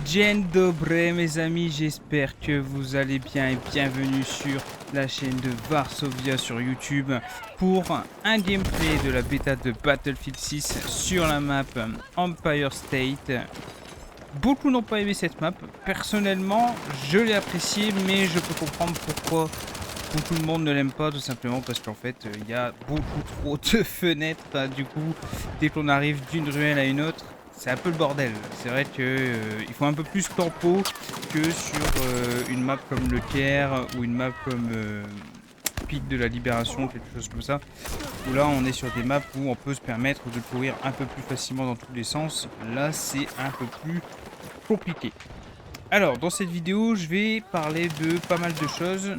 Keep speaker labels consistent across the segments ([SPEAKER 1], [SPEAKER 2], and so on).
[SPEAKER 1] Dzień dobry mes amis, j'espère que vous allez bien et bienvenue sur la chaîne de Varsovia sur YouTube pour un gameplay de la bêta de Battlefield 6 sur la map Empire State. Beaucoup n'ont pas aimé cette map, personnellement je l'ai appréciée mais je peux comprendre pourquoi beaucoup de monde ne l'aime pas, tout simplement parce qu'en fait il y a beaucoup trop de fenêtres, du coup dès qu'on arrive d'une ruelle à une autre, c'est un peu le bordel. C'est vrai que il faut un peu plus tempo que sur une map comme le Caire ou une map comme Pic de la Libération, quelque chose comme ça. Où là on est sur des maps où on peut se permettre de courir un peu plus facilement dans tous les sens. Là c'est un peu plus compliqué. Alors, dans cette vidéo, je vais parler de pas mal de choses,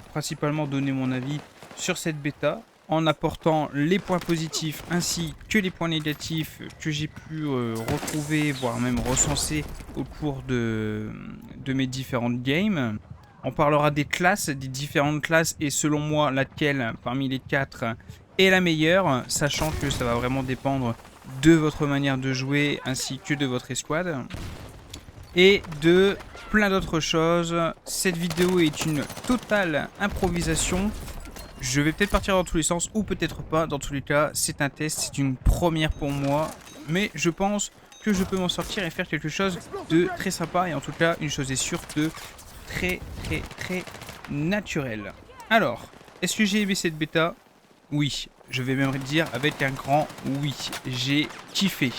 [SPEAKER 1] principalement donner mon avis sur cette bêta, en apportant les points positifs ainsi que les points négatifs que j'ai pu retrouver, voire même recenser au cours de mes différentes games. On parlera des classes, des différentes classes, et selon moi, laquelle parmi les 4 est la meilleure, sachant que ça va vraiment dépendre de votre manière de jouer ainsi que de votre escouade. Et de plein d'autres choses. Cette vidéo est une totale improvisation. Je vais peut-être partir dans tous les sens ou peut-être pas. Dans tous les cas, c'est un test, c'est une première pour moi. Mais je pense que je peux m'en sortir et faire quelque chose de très sympa. Et en tout cas, une chose est sûre, de très naturel. Alors, est-ce que j'ai aimé cette bêta? Oui, je vais même dire avec un grand oui. J'ai kiffé.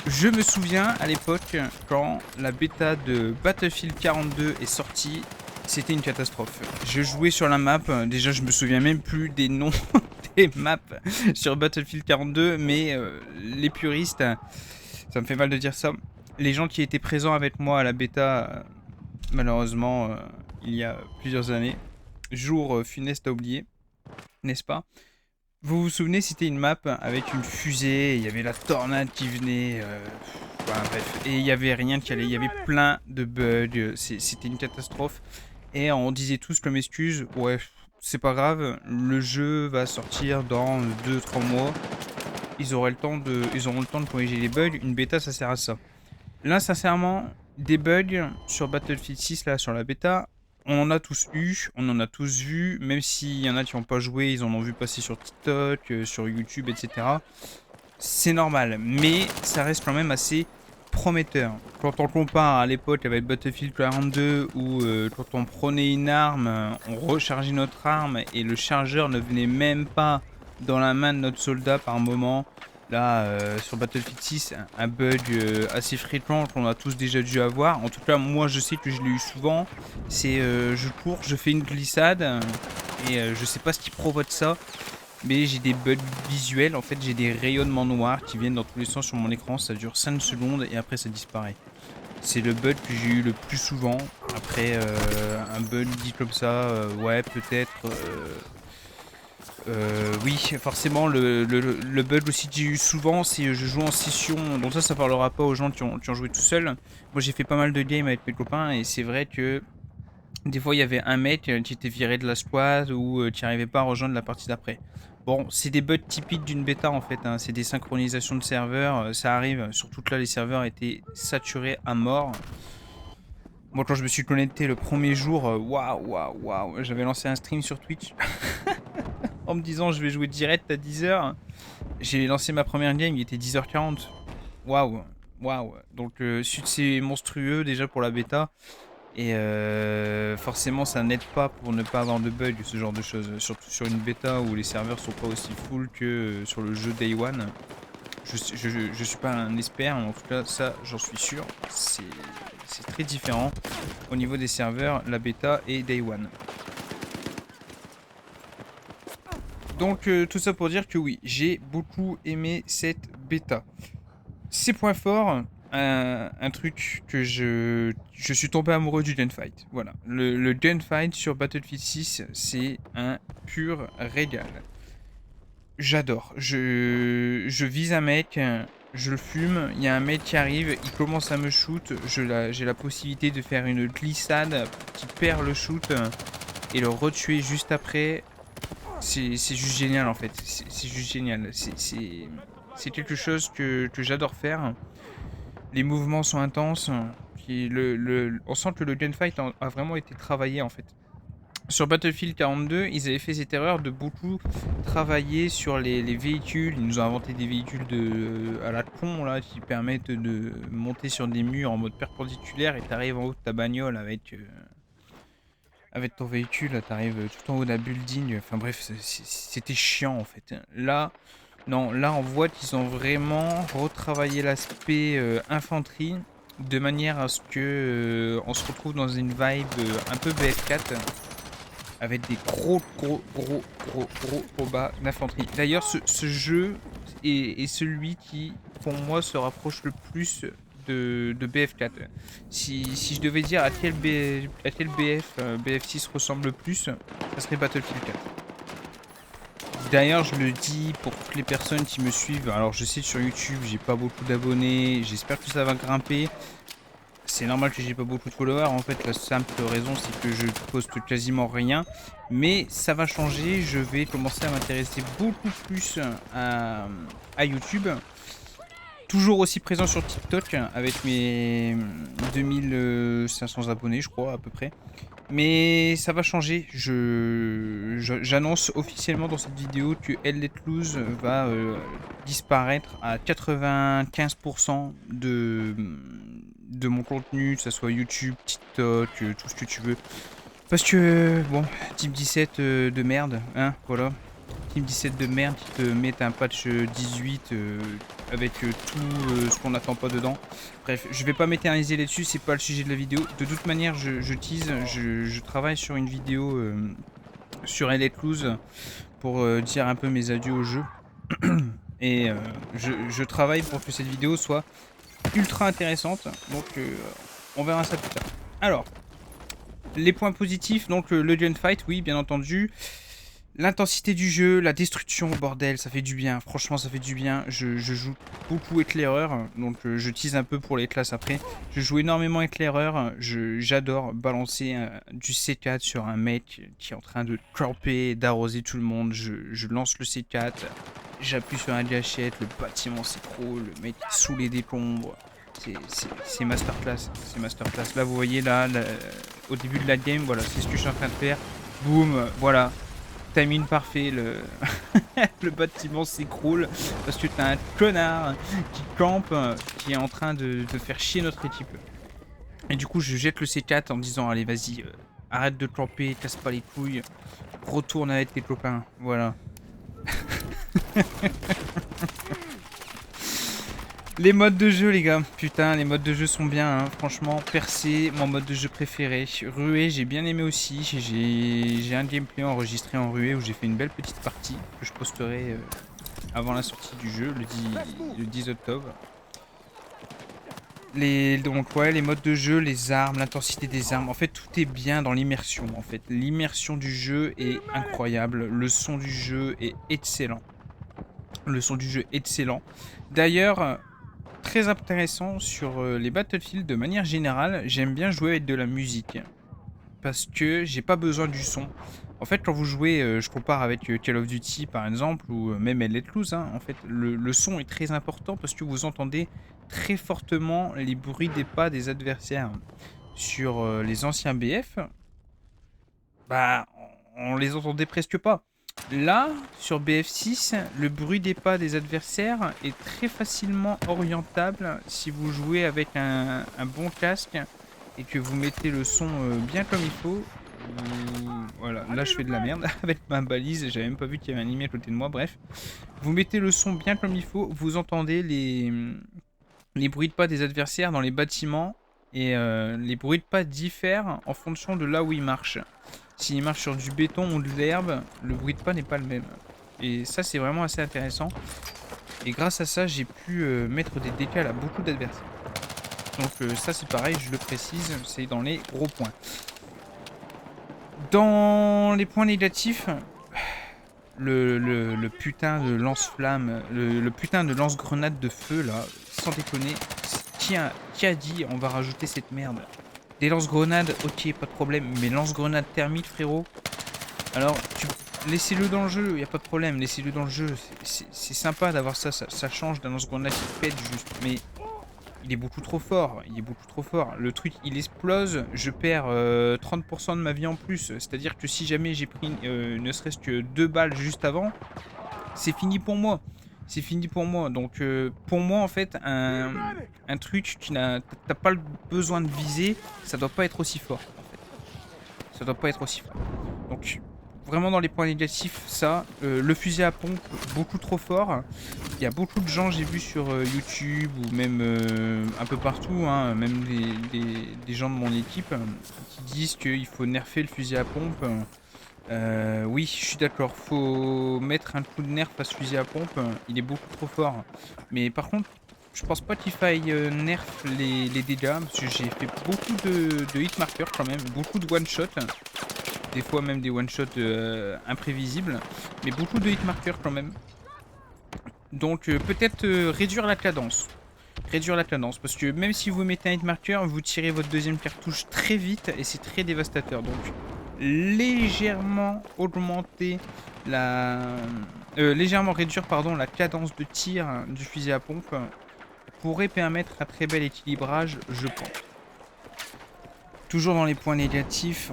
[SPEAKER 1] Je me souviens à l'époque, quand la bêta de Battlefield 42 est sortie, c'était une catastrophe. Je jouais sur la map, déjà je me souviens même plus des noms des maps sur Battlefield 42, mais les puristes, ça me fait mal de dire ça, les gens qui étaient présents avec moi à la bêta, malheureusement, il y a plusieurs années, jour funeste à oublier, n'est-ce pas? Vous vous souvenez, c'était une map avec une fusée, il y avait la tornade qui venait, voilà, bref, et il n'y avait rien qui allait, il y avait plein de bugs, c'était une catastrophe, et on disait tous comme excuse, ouais, c'est pas grave, le jeu va sortir dans 2-3 mois, ils auront le temps de corriger les bugs, une bêta ça sert à ça. Là, sincèrement, des bugs sur Battlefield 6, là, sur la bêta, on en a tous eu, on en a tous vu, même s'il y en a qui n'ont pas joué, ils en ont vu passer sur TikTok, sur YouTube, etc. C'est normal, mais ça reste quand même assez prometteur. Quand on compare à l'époque avec Battlefield 42, où quand on prenait une arme, on rechargeait notre arme, et le chargeur ne venait même pas dans la main de notre soldat par moment. Là, sur Battlefield 6, un bug assez fréquent qu'on a tous déjà dû avoir. En tout cas, moi, je sais que je l'ai eu souvent. C'est je cours, je fais une glissade et je sais pas ce qui provoque ça, mais j'ai des bugs visuels. En fait, j'ai des rayonnements noirs qui viennent dans tous les sens sur mon écran. Ça dure 5 secondes et après, ça disparaît. C'est le bug que j'ai eu le plus souvent. Après, un bug dit comme ça, ouais, peut-être... oui, forcément, le bug aussi que j'ai eu souvent, c'est je joue en session, donc ça parlera pas aux gens qui ont joué tout seul. Moi j'ai fait pas mal de games avec mes copains et c'est vrai que des fois il y avait un mec qui était viré de la squad ou qui n'arrivait pas à rejoindre la partie d'après. Bon, c'est des bugs typiques d'une bêta en fait, hein. C'est des synchronisations de serveurs, ça arrive, surtout que là les serveurs étaient saturés à mort. Moi quand je me suis connecté le premier jour, waouh, j'avais lancé un stream sur Twitch. En me disant je vais jouer direct à 10h. J'ai lancé ma première game, il était 10h40. Waouh. Donc succès monstrueux déjà pour la bêta. Et forcément ça n'aide pas pour ne pas avoir de bugs, ce genre de choses. Surtout sur une bêta où les serveurs sont pas aussi full que sur le jeu Day One. Je suis pas un expert, mais en tout cas ça j'en suis sûr. C'est très différent au niveau des serveurs, la bêta et Day One. Donc tout ça pour dire que oui, j'ai beaucoup aimé cette bêta. Ses points forts, un truc que je suis tombé amoureux du gunfight. Voilà, le gunfight sur Battlefield 6, c'est un pur régal. J'adore. Je vise un mec, je le fume, il y a un mec qui arrive, il commence à me shoot, j'ai la possibilité de faire une glissade qui perd le shoot et le retuer juste après. C'est juste génial en fait, c'est juste génial, c'est quelque chose que j'adore faire. Les mouvements sont intenses, On sent que le gunfight a vraiment été travaillé en fait. Sur Battlefield 42, ils avaient fait cette erreur de beaucoup travailler sur les véhicules. Ils nous ont inventé des véhicules à la con là qui permettent de monter sur des murs en mode perpendiculaire et t'arrives en haut de ta bagnole avec ton véhicule, t'arrives tout en haut d'un building. Enfin bref, c'était chiant en fait. Là, non, là on voit qu'ils ont vraiment retravaillé l'aspect infanterie de manière à ce que on se retrouve dans une vibe un peu BF4 avec des gros combats d'infanterie. D'ailleurs, ce jeu est celui qui, pour moi, se rapproche le plus de BF4. Si je devais dire à quel BF6 ressemble le plus, ça serait Battlefield 4. D'ailleurs, je le dis pour toutes les personnes qui me suivent. Alors, je sais que sur YouTube, j'ai pas beaucoup d'abonnés. J'espère que ça va grimper. C'est normal que j'ai pas beaucoup de followers. En fait, la simple raison, c'est que je poste quasiment rien. Mais ça va changer. Je vais commencer à m'intéresser beaucoup plus à YouTube. Toujours aussi présent sur TikTok avec mes 2500 abonnés, je crois, à peu près. Mais ça va changer. J'annonce officiellement dans cette vidéo que Elle Let Loose va disparaître à 95% de mon contenu, que ce soit YouTube, TikTok, tout ce que tu veux. Parce que, bon, Team 17 de merde, hein, voilà. Team 17 de merde qui te met un patch 18 avec tout ce qu'on n'attend pas dedans. Bref, je vais pas m'éterniser là-dessus, c'est pas le sujet de la vidéo. De toute manière, je tease, je travaille sur une vidéo sur Elle Let Loose pour dire un peu mes adieux au jeu. Et je travaille pour que cette vidéo soit ultra intéressante. Donc on verra ça plus tard. Alors, les points positifs, donc le gunfight, oui, bien entendu. L'intensité du jeu, la destruction, bordel, ça fait du bien. Franchement, ça fait du bien. Je joue beaucoup éclaireur, donc je tease un peu pour les classes après. Je joue énormément éclaireur. J'adore balancer du C4 sur un mec qui est en train de camper, d'arroser tout le monde. Je lance le C4, j'appuie sur un gâchette, le bâtiment s'écroule, le mec est sous les décombres. C'est masterclass, c'est masterclass. Là, vous voyez, là, au début de la game, voilà, c'est ce que je suis en train de faire. Boum, voilà. Timing parfait, le bâtiment s'écroule parce que t'as un connard qui campe, qui est en train de faire chier notre équipe. Et du coup, je jette le C4 en disant allez, vas-y, arrête de camper, casse pas les couilles, retourne avec tes copains. Voilà. Les modes de jeu, les gars, putain, les modes de jeu sont bien, hein. Franchement, percé, mon mode de jeu préféré. Ruée, j'ai bien aimé aussi. J'ai un gameplay enregistré en ruée où j'ai fait une belle petite partie que je posterai avant la sortie du jeu, le 10 octobre. Donc ouais, les modes de jeu, les armes, l'intensité des armes, en fait tout est bien dans l'immersion. En fait, l'immersion du jeu est incroyable, le son du jeu est excellent. Le son du jeu excellent. D'ailleurs, très intéressant sur les Battlefield de manière générale, j'aime bien jouer avec de la musique parce que j'ai pas besoin du son. En fait, quand vous jouez, je compare avec Call of Duty par exemple ou même Elle Let Loose, hein, en fait, le son est très important parce que vous entendez très fortement les bruits des pas des adversaires. Sur les anciens BF, bah, on les entendait presque pas. Là, sur BF6, le bruit des pas des adversaires est très facilement orientable si vous jouez avec un bon casque et que vous mettez le son bien comme il faut. Voilà, là je fais de la merde avec ma balise, j'avais même pas vu qu'il y avait un ennemi à côté de moi, bref. Vous mettez le son bien comme il faut, vous entendez les bruits de pas des adversaires dans les bâtiments et les bruits de pas diffèrent en fonction de là où ils marchent. S'il marche sur du béton ou de l'herbe, le bruit de pas n'est pas le même. Et ça, c'est vraiment assez intéressant. Et grâce à ça, j'ai pu mettre des décals à beaucoup d'adversaires. Donc ça, c'est pareil, je le précise, c'est dans les gros points. Dans les points négatifs, le putain de lance-flamme, le putain de lance-grenade de feu, là, sans déconner, qui a dit on va rajouter cette merde? Des lance-grenades, ok, pas de problème, mais lance-grenades thermiques, frérot. Alors, laissez-le dans le jeu, y a pas de problème, laissez-le dans le jeu. C'est sympa d'avoir ça, ça change d'un lance-grenade qui pète juste. Mais il est beaucoup trop fort. Il est beaucoup trop fort. Le truc, il explose. Je perds 30% de ma vie en plus. C'est-à-dire que si jamais j'ai pris ne serait-ce que 2 balles juste avant, c'est fini pour moi. C'est fini pour moi. Donc, pour moi, en fait, un truc, t'as pas le besoin de viser. Ça doit pas être aussi fort, en fait. Ça doit pas être aussi fort. Donc, vraiment dans les points négatifs, ça. Le fusil à pompe, beaucoup trop fort. Il y a beaucoup de gens, j'ai vu sur YouTube ou même un peu partout, hein, même des gens de mon équipe qui disent qu'il faut nerfer le fusil à pompe. Oui, je suis d'accord. Faut mettre un coup de nerf à ce fusil à pompe. Il est beaucoup trop fort. Mais par contre, je pense pas qu'il faille nerf les dégâts. Parce que j'ai fait beaucoup de hit markers quand même. Beaucoup de one shot. Des fois même des one shot imprévisibles. Mais beaucoup de hit markers quand même. Donc peut-être réduire la cadence. Réduire la cadence. Parce que même si vous mettez un hit marker, vous tirez votre deuxième cartouche très vite. Et c'est très dévastateur. Donc légèrement augmenter la... légèrement réduire pardon, la cadence de tir du fusil à pompe pourrait permettre un très bel équilibrage, je pense. Toujours dans les points négatifs,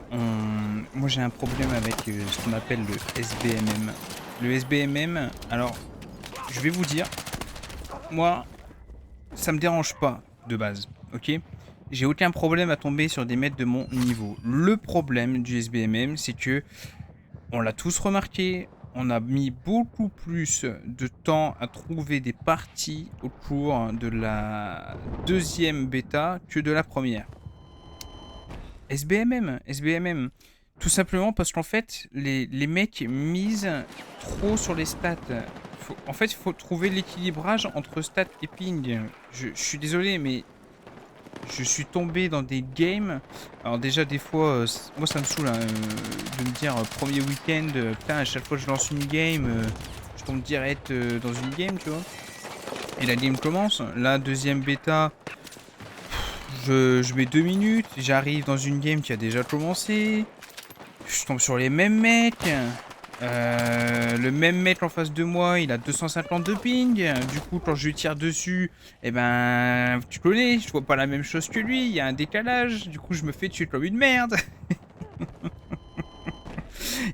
[SPEAKER 1] moi j'ai un problème avec ce qu'on appelle le SBMM. Le SBMM, alors je vais vous dire, moi ça me dérange pas de base, ok? J'ai aucun problème à tomber sur des maîtres de mon niveau. Le problème du SBMM, c'est que on l'a tous remarqué, on a mis beaucoup plus de temps à trouver des parties au cours de la deuxième bêta que de la première. SBMM. Tout simplement parce qu'en fait, les mecs misent trop sur les stats. En fait, il faut trouver l'équilibrage entre stats et ping. Je suis désolé, mais je suis tombé dans des games. Alors déjà des fois, moi ça me saoule hein, de me dire premier week-end, putain à chaque fois que je lance une game, je tombe direct dans une game, tu vois. Et la game commence. La deuxième bêta, je mets 2 minutes, j'arrive dans une game qui a déjà commencé. Je tombe sur les mêmes mecs. Le même mec en face de moi, il a 250 de ping. Du coup, quand je lui tire dessus, eh ben, tu connais, je vois pas la même chose que lui. Il y a un décalage. Du coup, je me fais tuer comme une merde.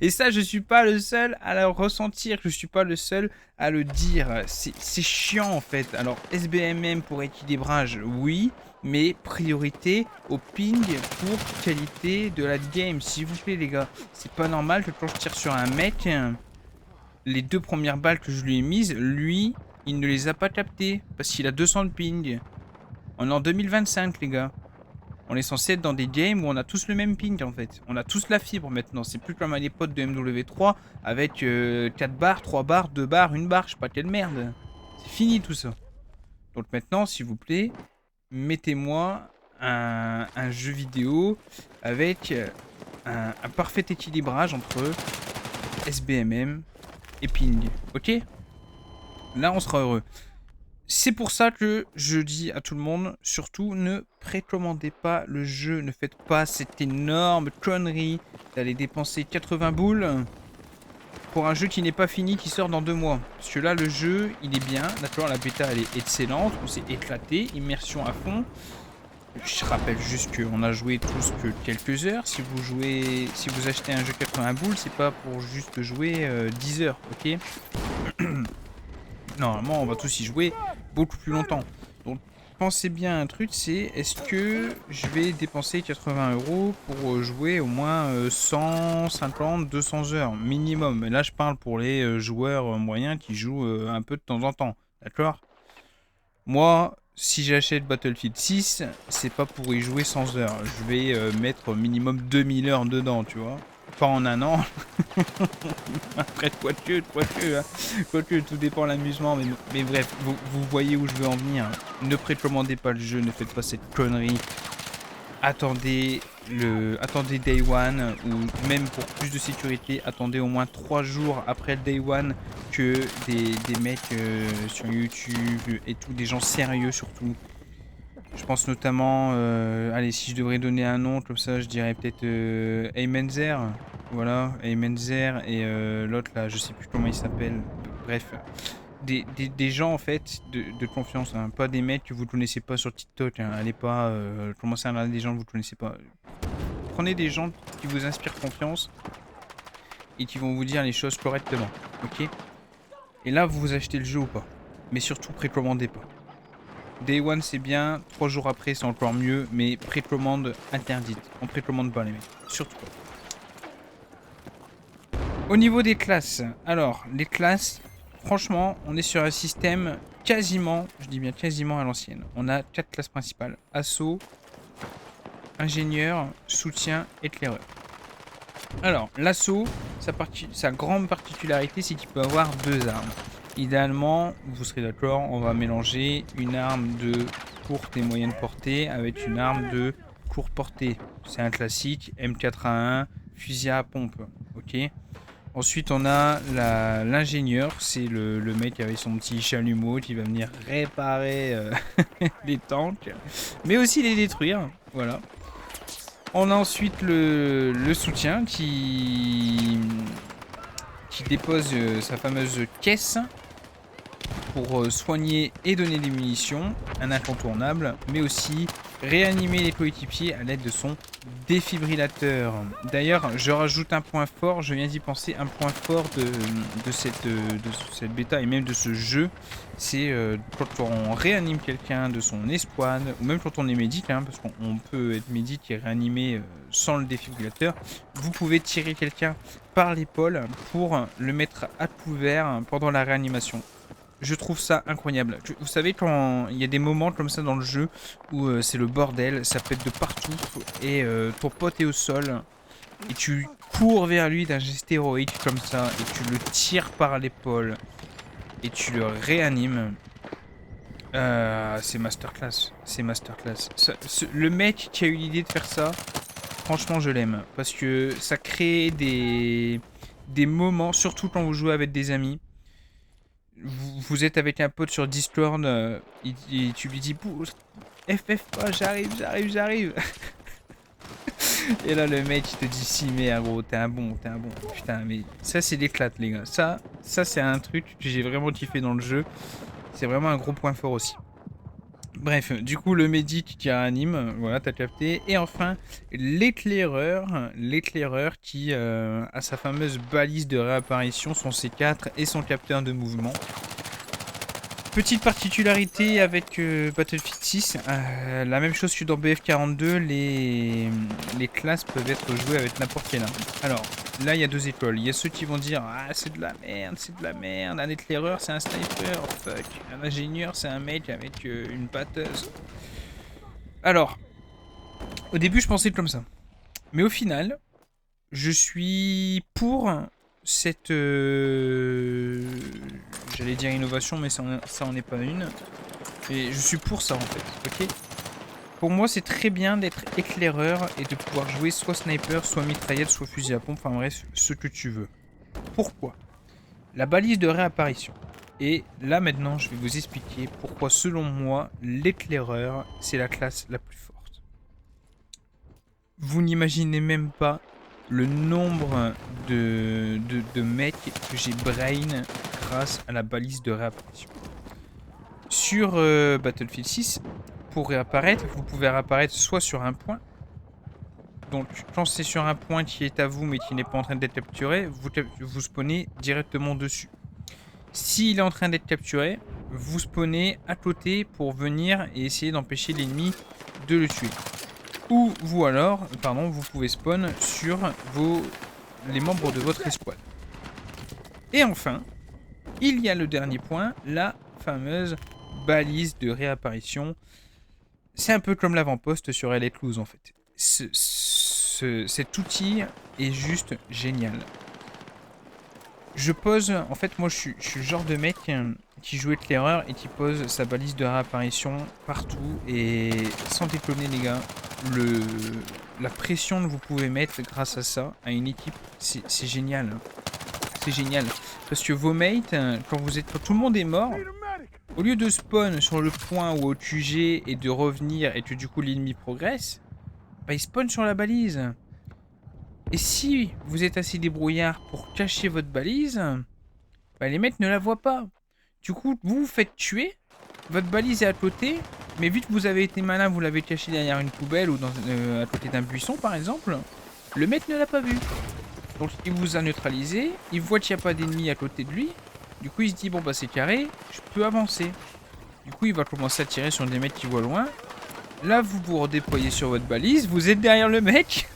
[SPEAKER 1] Et ça, je suis pas le seul à le ressentir. Je suis pas le seul à le dire. C'est chiant en fait. Alors, SBMM pour équilibrage, oui. Mais priorité au ping pour qualité de la game. S'il vous plaît, les gars. C'est pas normal que quand je tire sur un mec, les 2 premières balles que je lui ai mises, lui, il ne les a pas captées. Parce qu'il a 200 de ping. On est en 2025, les gars. On est censé être dans des games où on a tous le même ping en fait. On a tous la fibre maintenant. C'est plus comme à l'époque de MW3 avec 4 barres, 3 barres, 2 barres, 1 barre. Je sais pas quelle merde. C'est fini tout ça. Donc maintenant, s'il vous plaît, mettez-moi un jeu vidéo avec un parfait équilibrage entre SBMM et ping. Ok? Là, on sera heureux. C'est pour ça que je dis à tout le monde, surtout ne précommandez pas le jeu, ne faites pas cette énorme connerie d'aller dépenser 80 boules pour un jeu qui n'est pas fini, qui sort dans 2 mois. Parce que là, le jeu, il est bien, d'accord, la bêta, elle est excellente, on s'est éclaté, immersion à fond. Je rappelle juste qu'on a joué tous que quelques heures. Si vous achetez un jeu 80 boules, c'est pas pour juste jouer 10 heures, ok? Normalement, on va tous y jouer beaucoup plus longtemps. Donc, pensez bien à un truc, c'est est-ce que je vais dépenser 80 € pour jouer au moins 150, 200 heures minimum. Et là, je parle pour les joueurs moyens qui jouent un peu de temps en temps. D'accord? Moi, si j'achète Battlefield 6, c'est pas pour y jouer 100 heures. Je vais mettre minimum 2000 heures dedans, tu vois. Pas en un an. Après, quoique, tout dépend de l'amusement. Mais bref, vous voyez où je veux en venir. Ne précommandez pas le jeu, ne faites pas cette connerie. Attendez Day One, ou même pour plus de sécurité, attendez au moins 3 jours après le Day One que des mecs sur YouTube et tout, des gens sérieux surtout. Je pense notamment, allez, si je devrais donner un nom comme ça, je dirais peut-être Aymenzer. Voilà, Aymenzer et l'autre là, je sais plus comment il s'appelle. Bref, des gens en fait de confiance, hein. Pas des mecs que vous ne connaissez pas sur TikTok, hein. Allez pas commencer à regarder des gens que vous ne connaissez pas. Prenez des gens qui vous inspirent confiance et qui vont vous dire les choses correctement, ok? Et là, vous achetez le jeu ou pas. Mais surtout, précommandez pas. Day One, c'est bien. 3 jours après, c'est encore mieux. Mais précommande interdite. On précommande pas, les mecs. Surtout pas. Au niveau des classes. Alors, les classes, franchement, on est sur un système quasiment, je dis bien quasiment à l'ancienne. On a 4 classes principales. Assaut, ingénieur, soutien, éclaireur. Alors, l'assaut, sa grande particularité, c'est qu'il peut avoir 2 armes. Idéalement, vous serez d'accord, on va mélanger une arme de courte et moyenne portée avec une arme de courte portée. C'est un classique, M4A1, fusil à pompe, ok. Ensuite, on a l'ingénieur, c'est le mec avec son petit chalumeau qui va venir réparer les tanks, mais aussi les détruire, voilà. On a ensuite le soutien qui dépose sa fameuse caisse pour soigner et donner des munitions, un incontournable, mais aussi réanimer les coéquipiers à l'aide de son défibrillateur. D'ailleurs, je rajoute un point fort, je viens d'y penser, un point fort de cette bêta et même de ce jeu, c'est quand on réanime quelqu'un de son escouade, ou même quand on est médic, hein, parce qu'on peut être médic et réanimer sans le défibrillateur, vous pouvez tirer quelqu'un par l'épaule pour le mettre à couvert pendant la réanimation. Je trouve ça incroyable. Vous savez, quand il y a des moments comme ça dans le jeu où c'est le bordel, ça pète de partout et ton pote est au sol et tu cours vers lui d'un geste héroïque comme ça et tu le tires par l'épaule et tu le réanimes. C'est masterclass. C'est masterclass. Le mec qui a eu l'idée de faire ça, franchement, je l'aime parce que ça crée des moments, surtout quand vous jouez avec des amis. Vous êtes avec un pote sur Discord et tu lui dis FF pas, j'arrive. Et là le mec il te dit si mais gros t'es un bon. Putain mais ça c'est l'éclate les gars. Ça c'est un truc que j'ai vraiment kiffé dans le jeu. C'est vraiment un gros point fort aussi. Bref, du coup le médic qui réanime, voilà t'as capté. Et enfin l'éclaireur qui a sa fameuse balise de réapparition, son C4 et son capteur de mouvement. Petite particularité avec Battlefield 6, la même chose que dans BF42, les classes peuvent être jouées avec n'importe quelle arme. Alors, là il y a 2 écoles. Il y a ceux qui vont dire « Ah, c'est de la merde, un éclaireur c'est un sniper, fuck, un ingénieur c'est un mec avec une batteuse. » Alors, au début je pensais comme ça. Mais au final, je suis pour cette... j'allais dire innovation, mais ça en est pas une. Et je suis pour ça en fait, ok. Pour moi, c'est très bien d'être éclaireur et de pouvoir jouer soit sniper, soit mitraillette, soit fusil à pompe, enfin bref, ce que tu veux. Pourquoi? La balise de réapparition. Et là maintenant, je vais vous expliquer pourquoi selon moi, l'éclaireur, c'est la classe la plus forte. Vous n'imaginez même pas le nombre de mecs que j'ai brain grâce à la balise de réapparition. Sur Battlefield 6, pour réapparaître, vous pouvez réapparaître soit sur un point. Donc quand c'est sur un point qui est à vous mais qui n'est pas en train d'être capturé, vous spawnez directement dessus. S'il est en train d'être capturé, vous spawnez à côté pour venir et essayer d'empêcher l'ennemi de le tuer. Ou vous alors, pardon, vous pouvez spawn sur les membres de votre escouade. Et enfin, il y a le dernier point, la fameuse balise de réapparition. C'est un peu comme l'avant-poste sur LA Close en fait. Cet outil est juste génial. Je pose, en fait moi je suis le genre de mec qui joue éclaireur et qui pose sa balise de réapparition partout. Et sans déconner les gars, la pression que vous pouvez mettre grâce à ça, à une équipe, c'est génial. C'est génial. Parce que vos mates, quand tout le monde est mort, au lieu de spawn sur le point ou au QG et de revenir et que du coup l'ennemi progresse, bah il spawn sur la balise. Et si vous êtes assez débrouillard pour cacher votre balise, bah les mecs ne la voient pas. Du coup, vous vous faites tuer, votre balise est à côté, mais vu que vous avez été malin, vous l'avez caché derrière une poubelle ou à côté d'un buisson par exemple, le mec ne l'a pas vu. Donc il vous a neutralisé, il voit qu'il n'y a pas d'ennemi à côté de lui, du coup il se dit bon bah c'est carré, je peux avancer. Du coup il va commencer à tirer sur des mecs qui voient loin. Là vous vous redéployez sur votre balise, vous êtes derrière le mec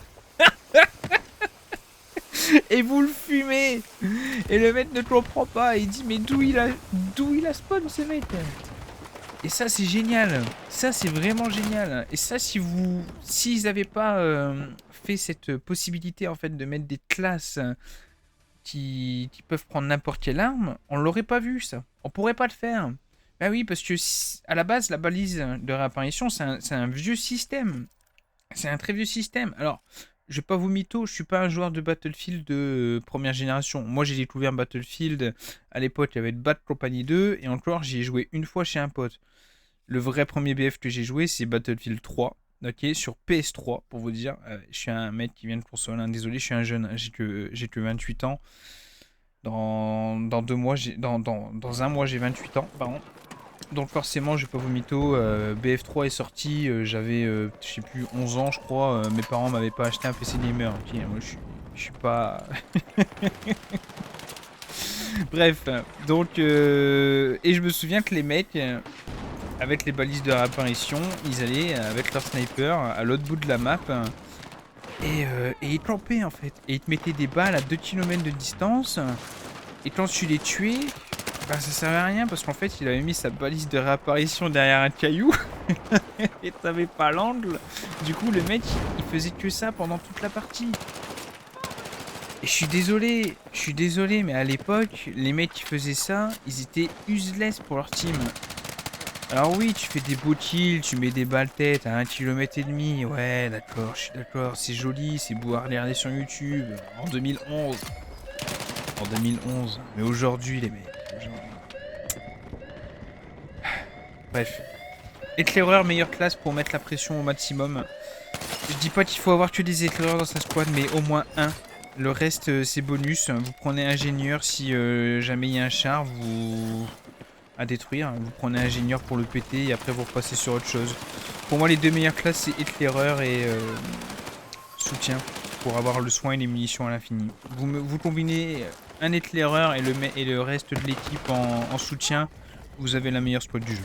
[SPEAKER 1] et vous le fumez. Et le mec ne comprend pas, il dit mais d'où il a spawn ce mec. Et ça c'est génial, ça c'est vraiment génial. Et ça s'ils n'avaient pas fait cette possibilité en fait de mettre des classes qui peuvent prendre n'importe quelle arme, on l'aurait pas vu ça. On pourrait pas le faire. Bah oui, parce que à la base la balise de réapparition c'est un vieux système. C'est un très vieux système. Alors, je vais pas vous mytho, je suis pas un joueur de Battlefield de première génération. Moi, j'ai découvert Battlefield à l'époque, il y avait Bad Company 2, et encore, j'y ai joué une fois chez un pote. Le vrai premier BF que j'ai joué, c'est Battlefield 3, ok, sur PS3, pour vous dire. Je suis un mec qui vient de console, hein. Désolé, je suis un jeune, j'ai que 28 ans. Dans 2 mois, dans un mois, j'ai 28 ans, pardon. Donc forcément, je vais pas vous mytho, BF3 est sorti, j'avais, je sais plus, 11 ans je crois, mes parents m'avaient pas acheté un PC gamer, ok, moi je suis pas... Bref, donc, et je me souviens que les mecs, avec les balises de réapparition, ils allaient avec leur sniper à l'autre bout de la map, et ils campaient en fait, et ils te mettaient des balles à 2 km de distance, et quand tu les tuais, bah ça servait à rien parce qu'en fait il avait mis sa balise de réapparition derrière un caillou et t'avais pas l'angle. Du coup le mec il faisait que ça pendant toute la partie. Et je suis désolé mais à l'époque les mecs qui faisaient ça ils étaient useless pour leur team. Alors oui tu fais des beaux kills, tu mets des balles tête à 1,5 km, ouais d'accord, je suis d'accord, c'est joli, c'est beau à regarder sur YouTube en 2011. En 2011, mais aujourd'hui les mecs. Bref. Éclaireur, meilleure classe pour mettre la pression au maximum. Je dis pas qu'il faut avoir que des éclaireurs dans sa squad, mais au moins un. Le reste, c'est bonus. Vous prenez ingénieur si jamais il y a un char à détruire. Vous prenez ingénieur pour le péter et après vous repassez sur autre chose. Pour moi, les deux meilleures classes, c'est éclaireur et soutien. Pour avoir le soin et les munitions à l'infini. Vous combinez un éclaireur et le reste de l'équipe en soutien. Vous avez la meilleure squad du jeu.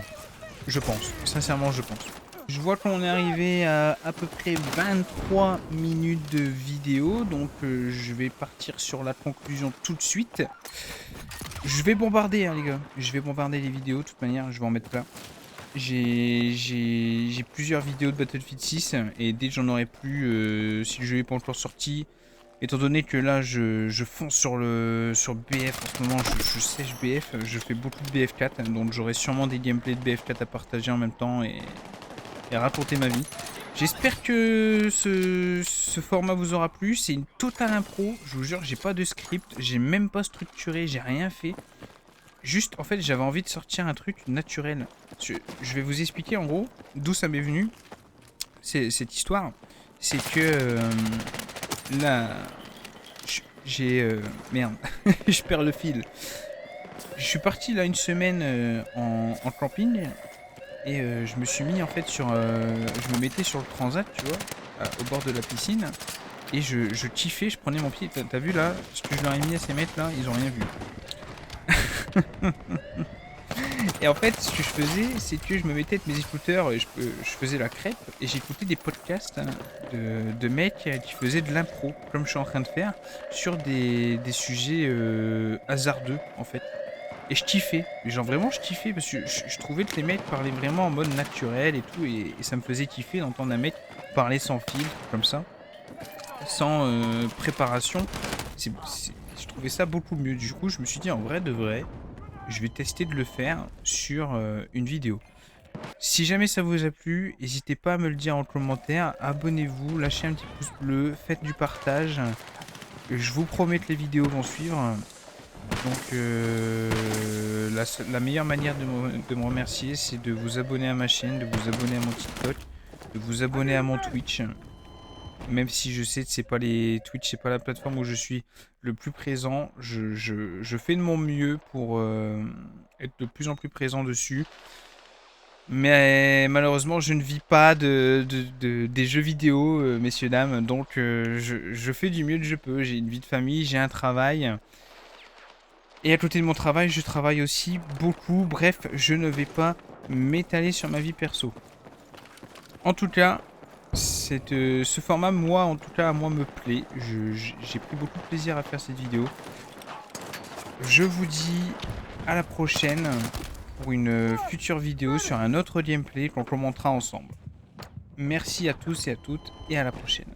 [SPEAKER 1] Je pense, sincèrement je pense. Je vois qu'on est arrivé à peu près 23 minutes de vidéo, donc je vais partir sur la conclusion tout de suite. Je vais bombarder hein, les gars, je vais bombarder les vidéos de toute manière, je vais en mettre plein. J'ai plusieurs vidéos de Battlefield 6 et dès que j'en aurai plus, si le jeu n'est pas encore sorti, étant donné que là je fonce sur BF en ce moment, je sèche BF, je fais beaucoup de BF4, donc j'aurai sûrement des gameplays de BF4 à partager en même temps et raconter ma vie. J'espère que ce format vous aura plu, c'est une totale impro, je vous jure, j'ai pas de script, j'ai même pas structuré, j'ai rien fait. Juste, en fait, j'avais envie de sortir un truc naturel. Je vais vous expliquer en gros d'où ça m'est venu, cette histoire. C'est que là, j'ai... merde, je perds le fil. Je suis parti là une semaine en camping et je me suis mis en fait sur... je me mettais sur le transat, tu vois, au bord de la piscine. Et je kiffais, je prenais mon pied. T'as vu là, ce que je leur ai mis à ces mecs là, ils ont rien vu. Et en fait, ce que je faisais, c'est que je me mettais avec mes écouteurs, je faisais la crêpe et j'écoutais des podcasts de mecs qui faisaient de l'impro, comme je suis en train de faire, sur des sujets hasardeux en fait. Et je kiffais, genre vraiment je kiffais parce que je trouvais que les mecs parlaient vraiment en mode naturel et tout, et ça me faisait kiffer d'entendre un mec parler sans filtre, comme ça, sans préparation. Je trouvais ça beaucoup mieux. Du coup, je me suis dit en vrai de vrai, je vais tester de le faire sur une vidéo. Si jamais ça vous a plu, n'hésitez pas à me le dire en commentaire, abonnez-vous, lâchez un petit pouce bleu, faites du partage. Je vous promets que les vidéos vont suivre. Donc la meilleure manière de me remercier, c'est de vous abonner à ma chaîne, de vous abonner à mon TikTok, de vous abonner à mon Twitch. Même si je sais que c'est pas Twitch, c'est pas la plateforme où je suis le plus présent, je fais de mon mieux être de plus en plus présent dessus. Mais malheureusement, je ne vis pas des jeux vidéo, messieurs, dames. Donc, je fais du mieux que je peux. J'ai une vie de famille, j'ai un travail. Et à côté de mon travail, je travaille aussi beaucoup. Bref, je ne vais pas m'étaler sur ma vie perso. En tout cas, ce format, moi, en tout cas, à moi, me plaît. J'ai pris beaucoup de plaisir à faire cette vidéo. Je vous dis à la prochaine pour une future vidéo sur un autre gameplay qu'on commentera ensemble. Merci à tous et à toutes et à la prochaine.